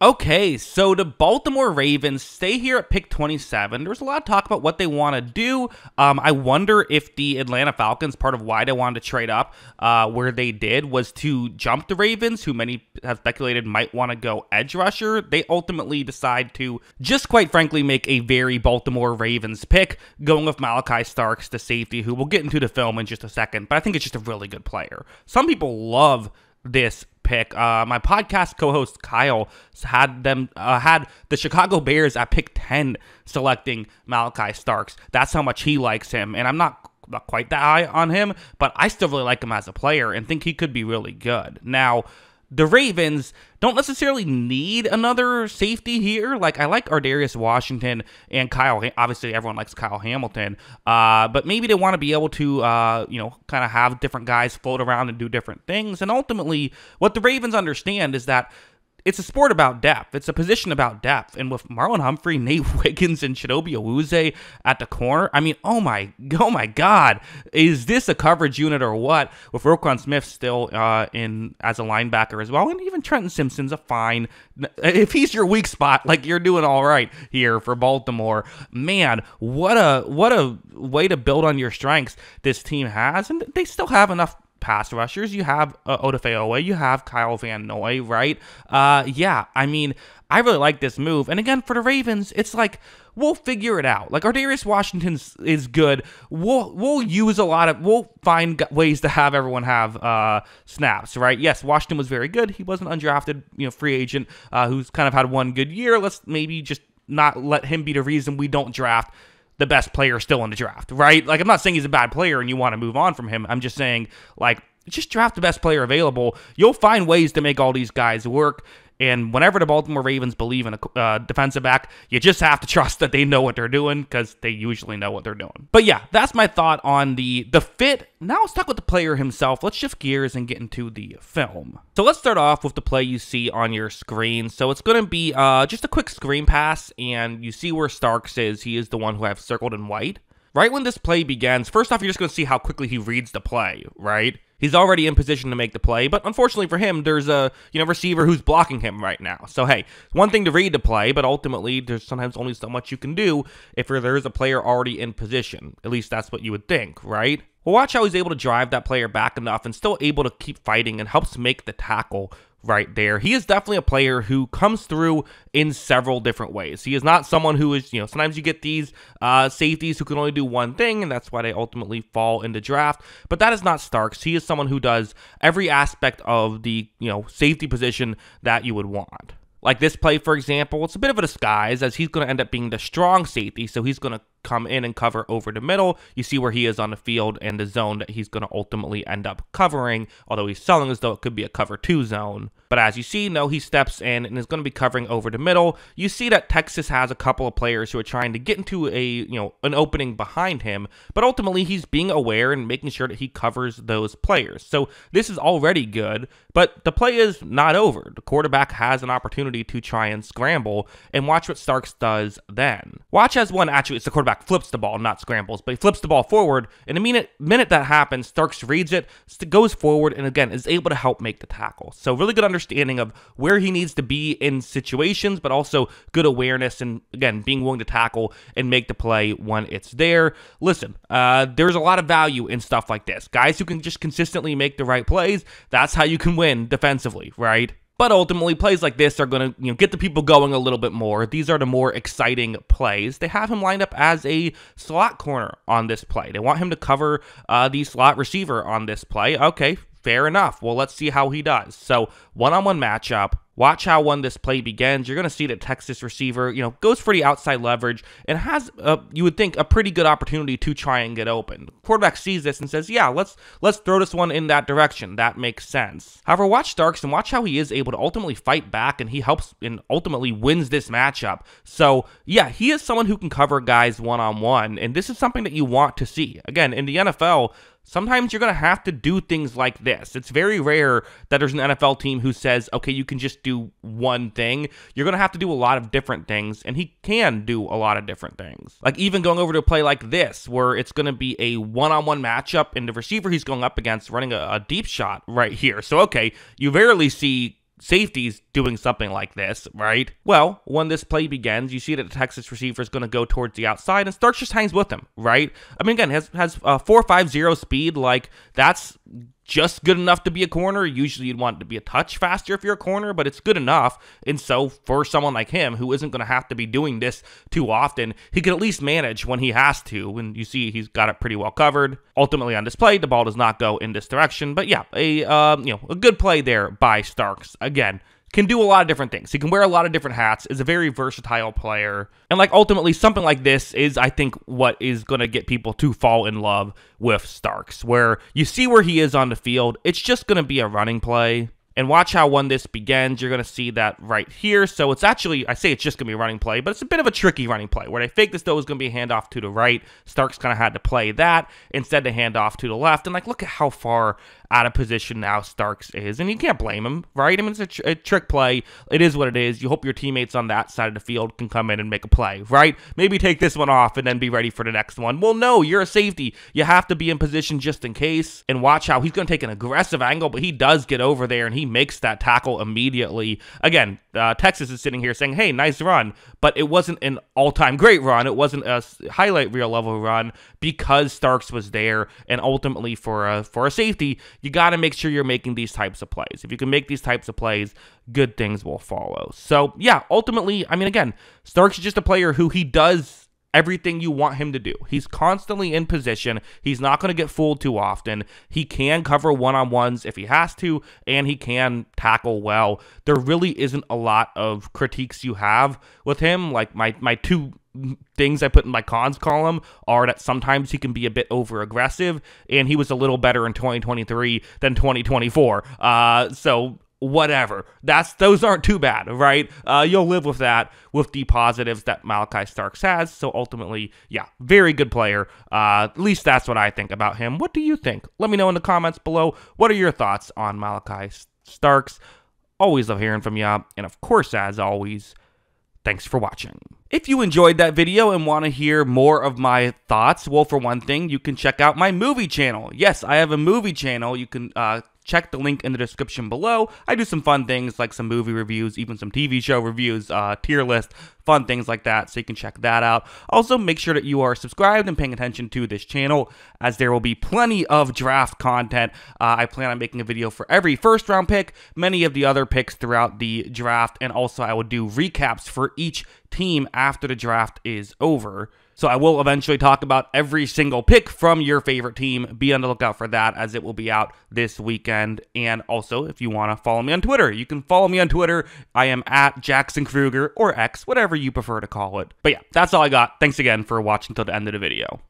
Okay, so the Baltimore Ravens stay here at pick 27. There's a lot of talk about what they want to do. I wonder if the Atlanta Falcons, part of why they wanted to trade up where they did, was to jump the Ravens, who many have speculated might want to go edge rusher. They ultimately decide to just quite frankly make a very Baltimore Ravens pick, going with Malaki Starks, the safety, who we'll get into the film in just a second, but I think it's just a really good player. Some people love this pick. My podcast co-host Kyle had the Chicago Bears at pick 10 selecting Malaki Starks. That's how much he likes him, and I'm not quite that high on him, but I still really like him as a player and think he could be really good. Now, the Ravens don't necessarily need another safety here. Like, I like Ardarius Washington and Kyle. Obviously, everyone likes Kyle Hamilton. But maybe they want to be able to, kind of have different guys float around and do different things. And ultimately, what the Ravens understand is that it's a sport about depth. It's a position about depth. And with Marlon Humphrey, Nate Wiggins, and Chidobe Awuzie at the corner, I mean, oh my God, is this a coverage unit or what? With Roquan Smith still in as a linebacker as well, and even Trenton Simpson's a fine. If he's your weak spot, like, you're doing all right here for Baltimore. Man, what a way to build on your strengths this team has, and they still have enough pass rushers. You have Odafe Owe, you have Kyle Van Noy, right? Yeah, I mean, I really like this move. And again, for the Ravens, it's like, we'll figure it out. Like, Ardarius Washington is good. We'll find ways to have everyone have snaps, right? Yes, Washington was very good. He was an undrafted, free agent who's kind of had one good year. Let's maybe just not let him be the reason we don't draft the best player still in the draft, right? Like, I'm not saying he's a bad player and you want to move on from him. I'm just saying, like, just draft the best player available. You'll find ways to make all these guys work. And whenever the Baltimore Ravens believe in a defensive back, you just have to trust that they know what they're doing, because they usually know what they're doing. But yeah, that's my thought on the fit. Now let's talk with the player himself. Let's shift gears and get into the film. So let's start off with the play you see on your screen. So it's going to be just a quick screen pass, and you see where Starks is. He is the one who I've circled in white. Right when this play begins, first off, you're just going to see how quickly he reads the play, right? He's already in position to make the play, but unfortunately for him, there's a receiver who's blocking him right now. So hey, one thing to read the play, but ultimately there's sometimes only so much you can do if there's a player already in position. At least that's what you would think, right? Well, watch how he's able to drive that player back enough and still able to keep fighting and helps make the tackle right there. He is definitely a player who comes through in several different ways. He is not someone who is, sometimes you get these safeties who can only do one thing, and that's why they ultimately fall in the draft. But that is not Starks. He is someone who does every aspect of the, safety position that you would want. Like this play, for example, it's a bit of a disguise, as he's going to end up being the strong safety, so he's going to come in and cover over the middle. You see where he is on the field and the zone that he's going to ultimately end up covering, although he's selling as though it could be a cover 2 zone. But as you see, no, he steps in and is going to be covering over the middle. You see that Texas has a couple of players who are trying to get into an opening behind him, but ultimately he's being aware and making sure that he covers those players. So this is already good, but the play is not over. The quarterback has an opportunity to try and scramble, and watch what Starks does then. Watch as it's the quarterback flips the ball, not scrambles, but he flips the ball forward. In a minute that happens, Starks reads it, goes forward, and again is able to help make the tackle. So really good understanding of where he needs to be in situations, but also good awareness and, again, being willing to tackle and make the play when it's there. Listen, there's a lot of value in stuff like this. Guys who can just consistently make the right plays, that's how you can win defensively, right? But ultimately, plays like this are going to get the people going a little bit more. These are the more exciting plays. They have him lined up as a slot corner on this play. They want him to cover the slot receiver on this play. Okay, fair enough. Well, let's see how he does. So, one-on-one matchup. Watch how when this play begins, you're going to see that Texas receiver, goes for the outside leverage and has, you would think, a pretty good opportunity to try and get open. The quarterback sees this and says, yeah, let's throw this one in that direction. That makes sense. However, watch Starks and watch how he is able to ultimately fight back, and he helps and ultimately wins this matchup. So, yeah, he is someone who can cover guys one-on-one, and this is something that you want to see. Again, in the NFL, sometimes you're going to have to do things like this. It's very rare that there's an NFL team who says, okay, you can just do one thing. You're going to have to do a lot of different things, and he can do a lot of different things. Like even going over to a play like this, where it's going to be a one-on-one matchup, and the receiver he's going up against running a deep shot right here. So, okay, you rarely see safeties doing something like this, right? Well, when this play begins, you see that the Texas receiver is going to go towards the outside, and Starks just hangs with him, right? I mean, again, has 4.50 speed. Like, that's just good enough to be a corner. Usually you'd want it to be a touch faster if you're a corner, but it's good enough. And so for someone like him, who isn't going to have to be doing this too often, he can at least manage when he has to. And you see he's got it pretty well covered. Ultimately on this play, the ball does not go in this direction. But yeah, a good play there by Starks. Again, can do a lot of different things. He can wear a lot of different hats, is a very versatile player. And like ultimately something like this is, I think, what is going to get people to fall in love with Starks, where you see where he is on the field. It's just going to be a running play. And watch how when this begins, you're going to see that right here. So it's actually, I say it's just going to be a running play, but it's a bit of a tricky running play. Where they fake this, though, was going to be a handoff to the right. Starks kind of had to play that instead to hand off to the left. And like, look at how far out of position now Starks is. And you can't blame him, right? I mean, it's a trick play. It is what it is. You hope your teammates on that side of the field can come in and make a play, right? Maybe take this one off and then be ready for the next one. Well, no, you're a safety. You have to be in position just in case. And watch how he's going to take an aggressive angle, but he does get over there and he makes that tackle immediately. Again, Texas is sitting here saying, hey, nice run, but it wasn't an all-time great run. It wasn't a highlight reel level run because Starks was there. And ultimately for a safety, you got to make sure you're making these types of plays. If you can make these types of plays, good things will follow. So yeah, ultimately, I mean, again, Starks is just a player who he does everything you want him to do. He's constantly in position. He's not going to get fooled too often. He can cover one-on-ones if he has to, and he can tackle well. There really isn't a lot of critiques you have with him. Like my two things I put in my cons column are that sometimes he can be a bit over-aggressive, and he was a little better in 2023 than 2024. So whatever. Those aren't too bad, right? You'll live with that, with the positives that Malaki Starks has. So ultimately, yeah, very good player. At least that's what I think about him. What do you think? Let me know in the comments below. What are your thoughts on Malaki Starks? Always love hearing from you. And of course, as always, thanks for watching. If you enjoyed that video and want to hear more of my thoughts, well, for one thing, you can check out my movie channel. Yes, I have a movie channel. You can check the link in the description below. I do some fun things like some movie reviews, even some TV show reviews, tier list, fun things like that, so you can check that out. Also, make sure that you are subscribed and paying attention to this channel, as there will be plenty of draft content. I plan on making a video for every first round pick, many of the other picks throughout the draft, and also I will do recaps for each team after the draft is over. So I will eventually talk about every single pick from your favorite team. Be on the lookout for that, as it will be out this weekend. And also, if you want to follow me on Twitter, you can follow me on Twitter. I am at Jackson Kruger, or X, whatever you prefer to call it. But yeah, that's all I got. Thanks again for watching till the end of the video.